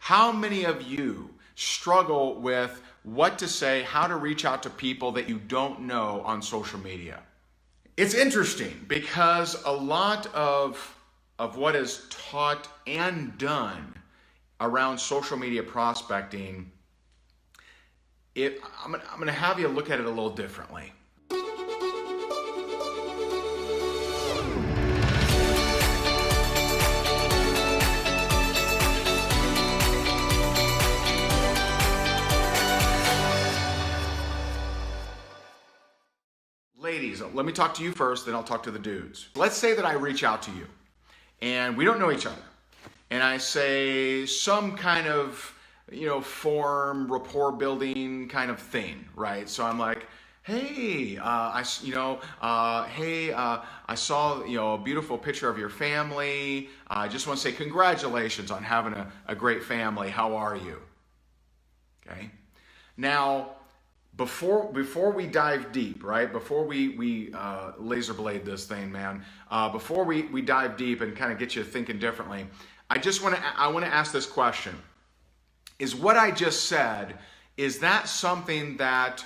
How many of you struggle with what to say, how to reach out to people that you don't know on social media? It's interesting because a lot of what is taught and done around social media prospecting, I'm going to have you look at it a little differently. Ladies, let me talk to you first, then I'll talk to the dudes. Let's say that I reach out to you and we don't know each other. And I say some kind of, form, rapport building kind of thing, right? So I'm like, hey, I saw, a beautiful picture of your family. I just want to say congratulations on having a great family. How are you? Okay. Now, before we dive deep, right? Before we laser blade this thing, man. Before we dive deep and kind of get you thinking differently, I want to ask this question: is what I just said, is that something that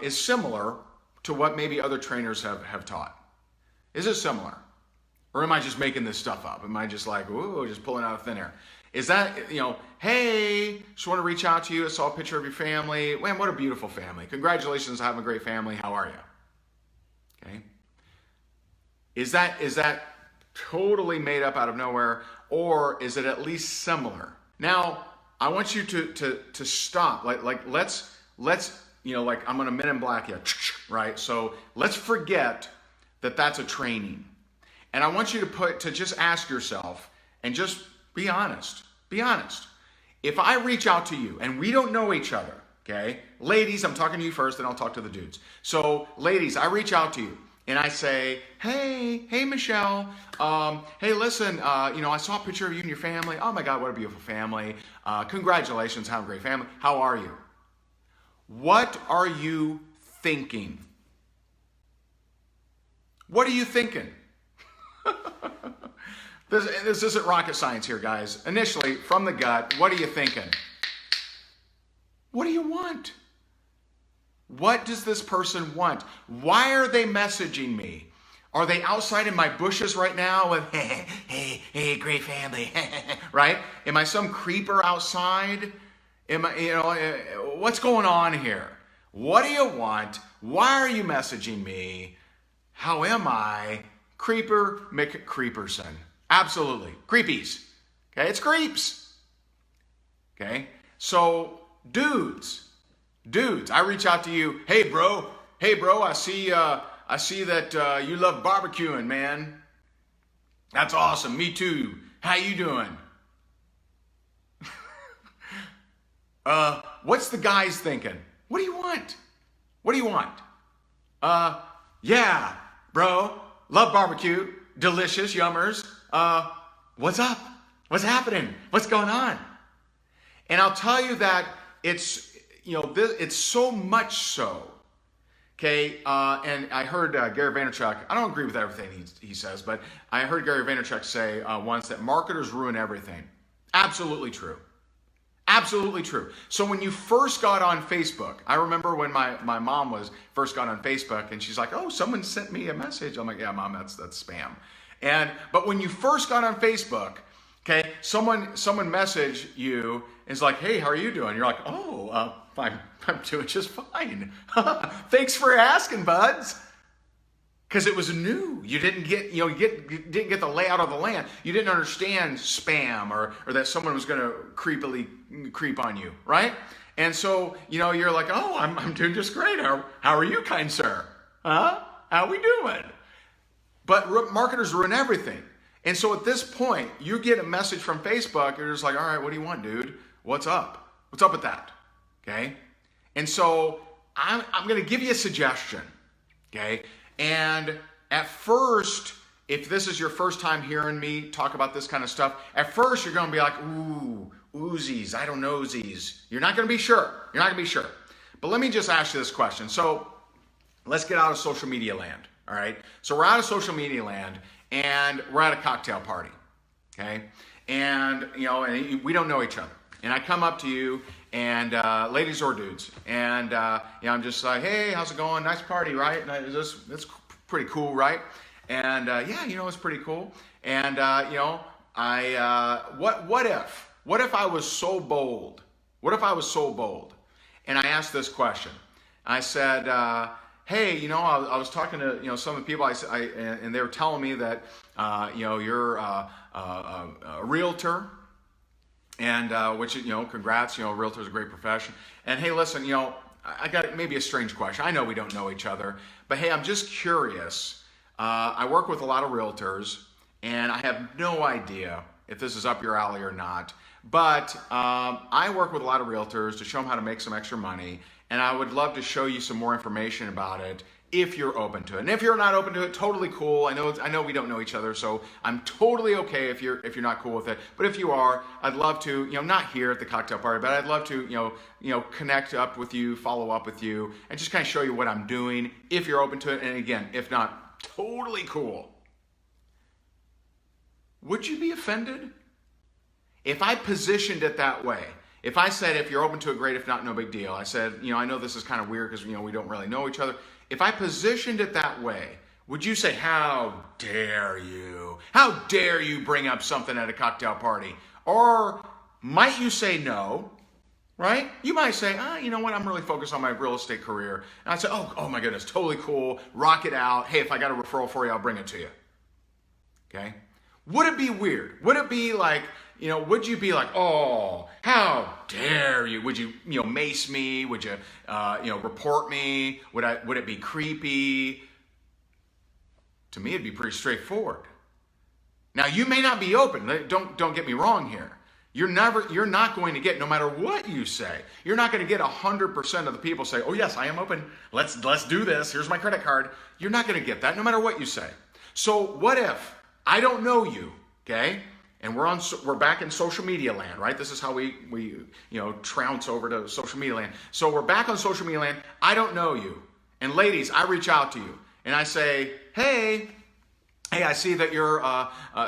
is similar to what maybe other trainers have taught? Is it similar, or am I just making this stuff up? Am I just like, ooh, just pulling out of thin air? Is that, hey, just want to reach out to you. I saw a picture of your family. Man, what a beautiful family. Congratulations on having a great family. How are you? Okay. Is that totally made up out of nowhere, or is it at least similar? Now, I want you to stop. Let's I'm gonna Men in Black you, right? So let's forget that that's a training. And I want you to just ask yourself and just be honest. Be honest. If I reach out to you and we don't know each other, okay? Ladies, I'm talking to you first, then I'll talk to the dudes. So, ladies, I reach out to you and I say, hey, Michelle. Hey, listen, I saw a picture of you and your family. Oh my God, what a beautiful family. Congratulations, have a great family. How are you? What are you thinking? What are you thinking? This isn't rocket science here, guys. Initially, from the gut, what are you thinking? What do you want? What does this person want? Why are they messaging me? Are they outside in my bushes right now with, hey, great family, right? Am I some creeper outside? What's going on here? What do you want? Why are you messaging me? How am I? Creeper McCreeperson. Absolutely. Creepies. Okay, it's creeps. Okay, so dudes, I reach out to you. Hey bro, I see that you love barbecuing, man. That's awesome. Me too. How you doing? What's the guys thinking? What do you want? What do you want? Yeah, bro, love barbecue. Delicious, yummers. What's up? What's happening? What's going on? And I'll tell you that it's so much so. Okay, and I heard Gary Vaynerchuk. I don't agree with everything he says, but I heard Gary Vaynerchuk say once that marketers ruin everything. Absolutely true. Absolutely true. So when you first got on Facebook, I remember when my mom first got on Facebook and she's like, oh, someone sent me a message. I'm like, yeah, Mom, that's spam. But when you first got on Facebook, okay, someone messaged you and is like, hey, how are you doing? You're like, oh, I'm doing just fine. Thanks for asking, buds. Because it was new. You didn't get, didn't get the layout of the land. You didn't understand spam or that someone was going to creepily creep on you, right? And so, you're like, oh, I'm doing just great. How are you, kind sir? Huh? How we doing? But marketers ruin everything. And so at this point, you get a message from Facebook. You're just like, all right, what do you want, dude? What's up? What's up with that? Okay? And so I'm going to give you a suggestion. Okay? And at first, if this is your first time hearing me talk about this kind of stuff, at first you're going to be like, ooh, oozies, I don't know these. You're not going to be sure. You're not going to be sure. But let me just ask you this question. So let's get out of social media land. All right. So we're out of social media land and we're at a cocktail party. Okay. And, and we don't know each other. and I come up to you, and ladies or dudes, and I'm just like, hey, how's it going? Nice party, right? And it's pretty cool, right? And yeah, it's pretty cool. And what if I was so bold? What if I was so bold? And I asked this question. I said, hey, I was talking to some of the people, and they were telling me that you're a realtor, and which congrats, realtor is a great profession. And hey, listen, I got maybe a strange question. I know we don't know each other, but hey, I'm just curious. I work with a lot of realtors, and I have no idea if this is up your alley or not. But I work with a lot of realtors to show them how to make some extra money, and I would love to show you some more information about it if you're open to it. And if you're not open to it, totally cool. I know we don't know each other, so I'm totally okay if you're not cool with it. But if you are, I'd love to, not here at the cocktail party, but I'd love to, connect up with you, follow up with you, and just kind of show you what I'm doing if you're open to it. And again, if not, totally cool. Would you be offended if I positioned it that way? If I said, if you're open to it, great. If not, no big deal. I said, I know this is kind of weird because, we don't really know each other. If I positioned it that way, would you say, how dare you? How dare you bring up something at a cocktail party? Or might you say no, right? You might say, you know what? I'm really focused on my real estate career. And I'd say, oh my goodness, totally cool. Rock it out. Hey, if I got a referral for you, I'll bring it to you. Okay? Would it be weird? Would it be like, would you be like, oh, how dare you? Would you, mace me? Would you, report me? Would it be creepy? To me, it'd be pretty straightforward. Now, you may not be open. Don't get me wrong here. You're not going to get, no matter what you say, you're not going to get 100% of the people say, oh yes, I am open. Let's do this. Here's my credit card. You're not going to get that no matter what you say. So what if I don't know you, okay? And we're back in social media land, right? This is how we trounce over to social media land. So we're back on social media land. I don't know you. And ladies, I reach out to you and I say, hey, I see that you're,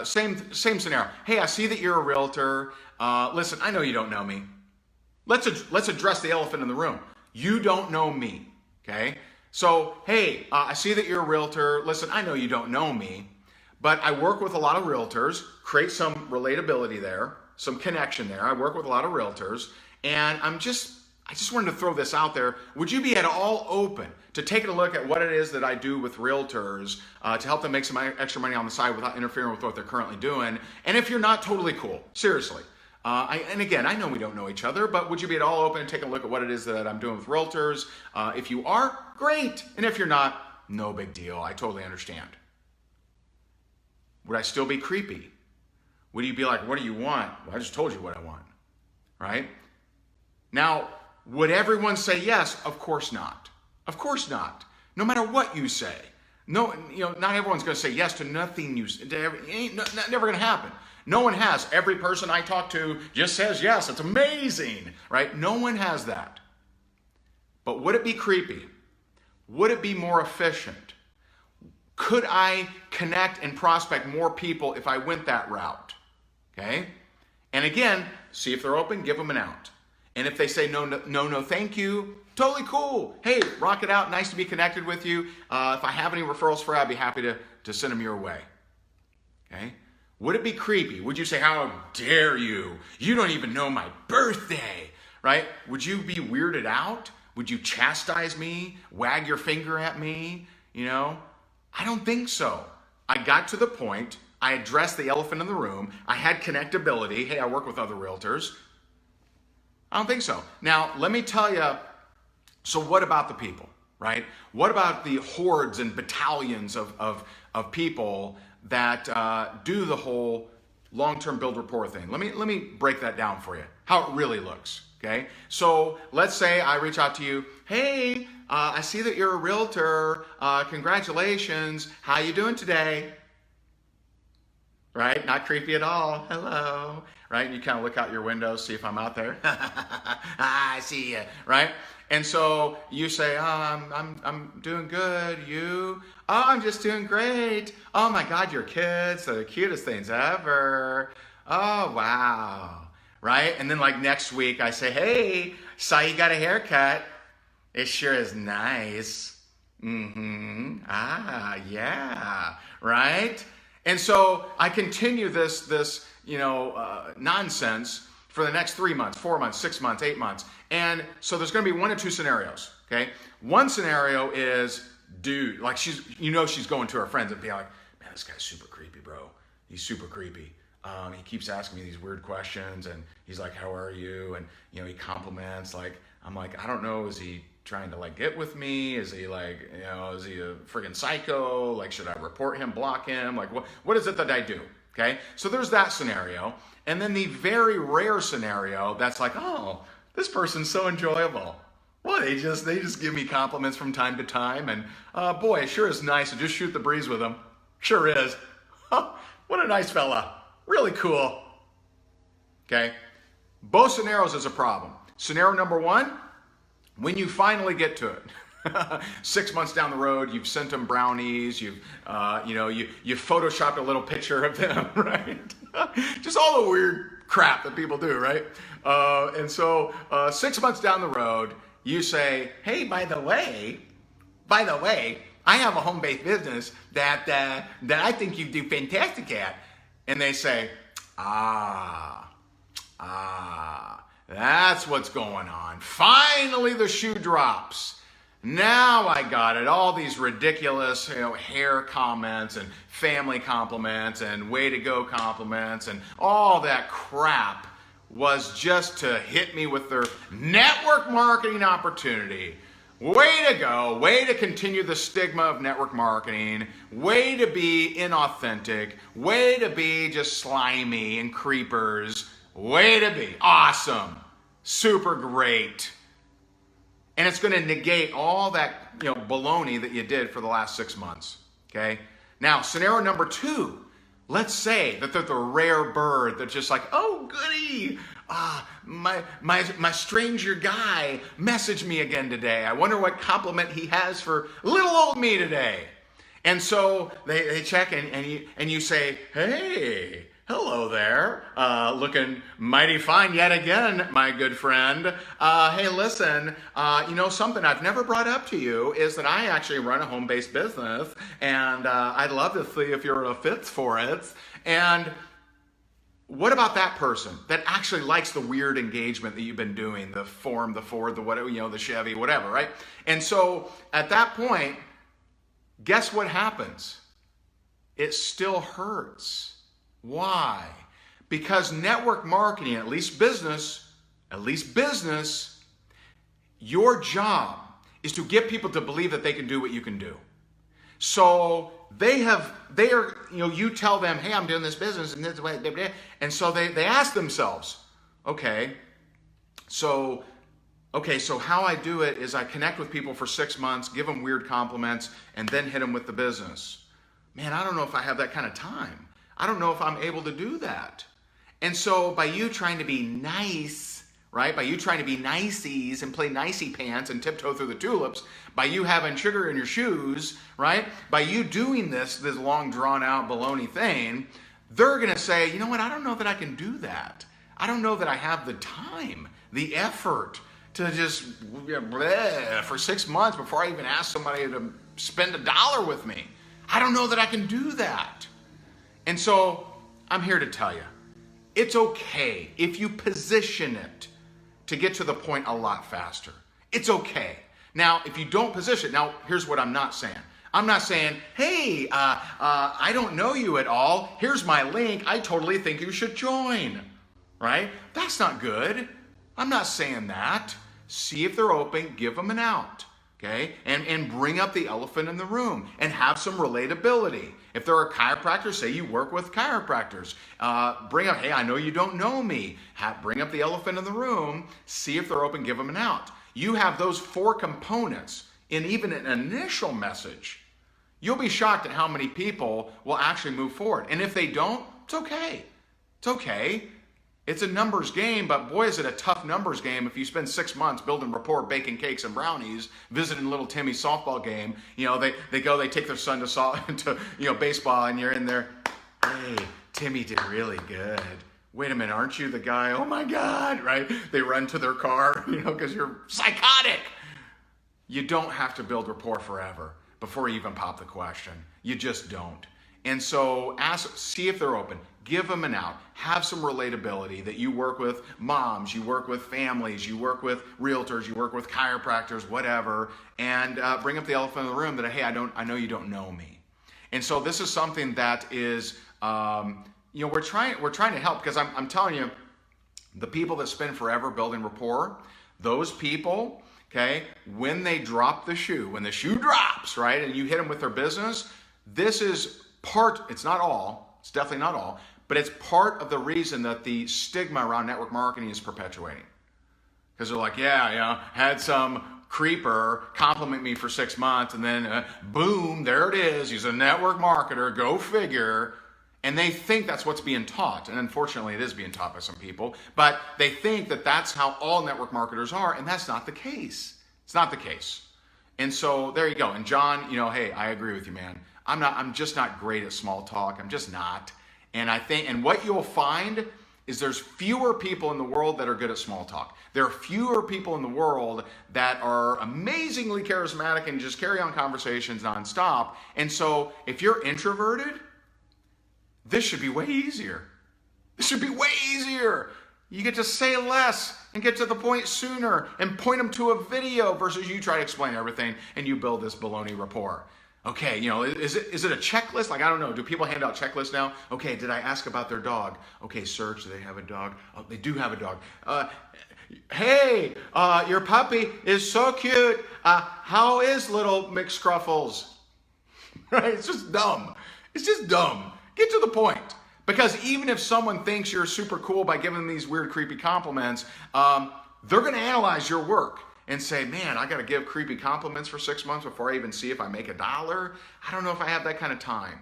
same scenario. Hey, I see that you're a realtor. Listen, I know you don't know me. Let's address the elephant in the room. You don't know me, okay? So, hey, I see that you're a realtor. Listen, I know you don't know me. But I work with a lot of realtors, create some relatability there, some connection there. I work with a lot of realtors, and I just wanted to throw this out there. Would you be at all open to taking a look at what it is that I do with realtors to help them make some extra money on the side without interfering with what they're currently doing? And if you're not, totally cool. Seriously. And again, I know we don't know each other, but would you be at all open to taking a look at what it is that I'm doing with realtors? If you are, great. And if you're not, no big deal. I totally understand. Would I still be creepy? Would you be like, what do you want? Well, I just told you what I want, right? Now, would everyone say yes? Of course not. Of course not. No matter what you say. No, not everyone's going to say yes to nothing you say. It ain't never going to happen. No one has. Every person I talk to just says yes. It's amazing, right? No one has that. But would it be creepy? Would it be more efficient? Could I connect and prospect more people if I went that route? Okay? And again, see if they're open, give them an out. And if they say no, thank you, totally cool. Hey, rock it out. Nice to be connected with you. If I have any referrals for you, I'd be happy to send them your way. Okay? Would it be creepy? Would you say, how dare you? You don't even know my birthday, right? Would you be weirded out? Would you chastise me? Wag your finger at me? I don't think so. I got to the point, I addressed the elephant in the room, I had connectability. Hey, I work with other realtors. I don't think so. Now, let me tell you, so what about the people, right? What about the hordes and battalions of people that do the whole long-term build rapport thing? Let me break that down for you, how it really looks, okay? So let's say I reach out to you, hey, I see that you're a realtor. Congratulations. How you doing today? Right? Not creepy at all. Hello. Right? You kind of look out your window, see if I'm out there. I see you. Right? And so you say, I'm doing good. You? Oh, I'm just doing great. Oh my God, your kids are the cutest things ever. Oh, wow. right? And then like next week I say, hey, saw you got a haircut. It sure is nice. Mm-hmm. Ah, yeah, right? And so I continue this nonsense for the next 3 months, 4 months, 6 months, 8 months. And so there's going to be one of two scenarios, okay? One scenario is, dude, like she's going to her friends and being like, man, this guy's super creepy, bro. He's super creepy. He keeps asking me these weird questions, and he's like, how are you? And, he compliments. Like, I'm like, I don't know, is he trying to like get with me? Is he like, is he a friggin' psycho? Like, should I report him, block him? Like, what is it that I do? Okay, so there's that scenario. And then the very rare scenario that's like, oh, this person's so enjoyable. Well, they just give me compliments from time to time, and boy, it sure is nice to just shoot the breeze with them. Sure is. What a nice fella. Really cool. Okay, both scenarios is a problem. Scenario number one, when you finally get to it, 6 months down the road, you've sent them brownies, you photoshopped a little picture of them, right? Just all the weird crap that people do, right? And so 6 months down the road, you say, hey, by the way, I have a home-based business that I think you do fantastic at. And they say, that's what's going on. Finally, the shoe drops. Now I got it. All these ridiculous, hair comments and family compliments and way to go compliments and all that crap was just to hit me with their network marketing opportunity. Way to go. Way to continue the stigma of network marketing. Way to be inauthentic. Way to be just slimy and creepers. Way to be. Awesome. Super great. And it's going to negate all that, baloney that you did for the last 6 months. Okay? Now, scenario number two. Let's say that they're the rare bird that's just like, oh, goody. My stranger guy messaged me again today. I wonder what compliment he has for little old me today. And so they check and you say, hey, hello there. Looking mighty fine yet again, my good friend. Hey, listen, something I've never brought up to you is that I actually run a home-based business, and I'd love to see if you're a fit for it. And what about that person that actually likes the weird engagement that you've been doing, the Ford, the whatever, the Chevy, whatever, right? And so at that point, guess what happens? It still hurts. Why? Because network marketing, at least business, your job is to get people to believe that they can do what you can do. So you tell them, hey, I'm doing this business and this way, and so they ask themselves, okay, so how I do it is I connect with people for 6 months, give them weird compliments, and then hit them with the business. Man, I don't know if I have that kind of time. I don't know if I'm able to do that. And so by you trying to be nice, right? By you trying to be niceys and play nicey pants and tiptoe through the tulips, by you having sugar in your shoes, right? By you doing this long drawn out baloney thing, they're going to say, you know what? I don't know that I can do that. I don't know that I have the time, the effort to just for 6 months before I even ask somebody to spend $1 with me. I don't know that I can do that. And so I'm here to tell you, it's okay if you position it to get to the point a lot faster. It's okay. Now, if you don't position, now here's what I'm not saying. I'm not saying, hey, I don't know you at all. Here's my link. I totally think you should join, right? That's not good. I'm not saying that. See if they're open, give them an out. Okay, and bring up the elephant in the room and have some relatability. If there are chiropractors, say you work with chiropractors. Bring up, hey, I know you don't know me. Bring up the elephant in the room. See if they're open, give them an out. You have those 4 components in even an initial message. You'll be shocked at how many people will actually move forward. And if they don't, it's okay. It's okay. It's a numbers game, but boy, is it a tough numbers game if you spend 6 months building rapport, baking cakes and brownies, visiting little Timmy's softball game. They take their son to baseball, and you're in there. Hey, Timmy did really good. wait a minute, aren't you the guy? Oh my God, right? They run to their car, because you're psychotic. You don't have to build rapport forever before you even pop the question. You just don't. And so see if they're open. Give them an out. Have some relatability that you work with moms, you work with families, you work with realtors, you work with chiropractors, whatever, and bring up the elephant in the room that, hey, I know you don't know me. And so this is something that is, we're trying to help, because I'm telling you, the people that spend forever building rapport, those people, okay, when they drop the shoe, when the shoe drops, right, and you hit them with their business, this is it's not all, it's definitely not all, but it's part of the reason that the stigma around network marketing is perpetuating. Because they're like, had some creeper compliment me for 6 months, and then boom, there it is, he's a network marketer, go figure. And they think that's what's being taught. And unfortunately, it is being taught by some people. But they think that that's how all network marketers are, and that's not the case. It's not the case. And so there you go. And John, hey, I agree with you, man. I'm just not great at small talk. I'm just not. And what you'll find is there's fewer people in the world that are good at small talk. There are fewer people in the world that are amazingly charismatic and just carry on conversations nonstop. And so if you're introverted, this should be way easier. This should be way easier. You get to say less and get to the point sooner and point them to a video versus you try to explain everything and you build this baloney rapport. Okay, is it a checklist? Like, I don't know. Do people hand out checklists now? Okay, did I ask about their dog? Okay, search, do they have a dog? Oh, they do have a dog. Hey, your puppy is so cute. How is little McScruffles? Right? It's just dumb. It's just dumb. Get to the point. Because even if someone thinks you're super cool by giving them these weird, creepy compliments, they're going to analyze your work and say, man, I got to give creepy compliments for 6 months before I even see if I make $1. I don't know if I have that kind of time.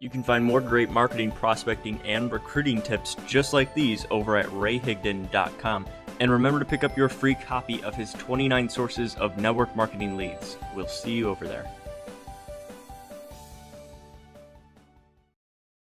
You can find more great marketing, prospecting, and recruiting tips just like these over at rayhigdon.com. And remember to pick up your free copy of his 29 Sources of Network Marketing Leads. We'll see you over there.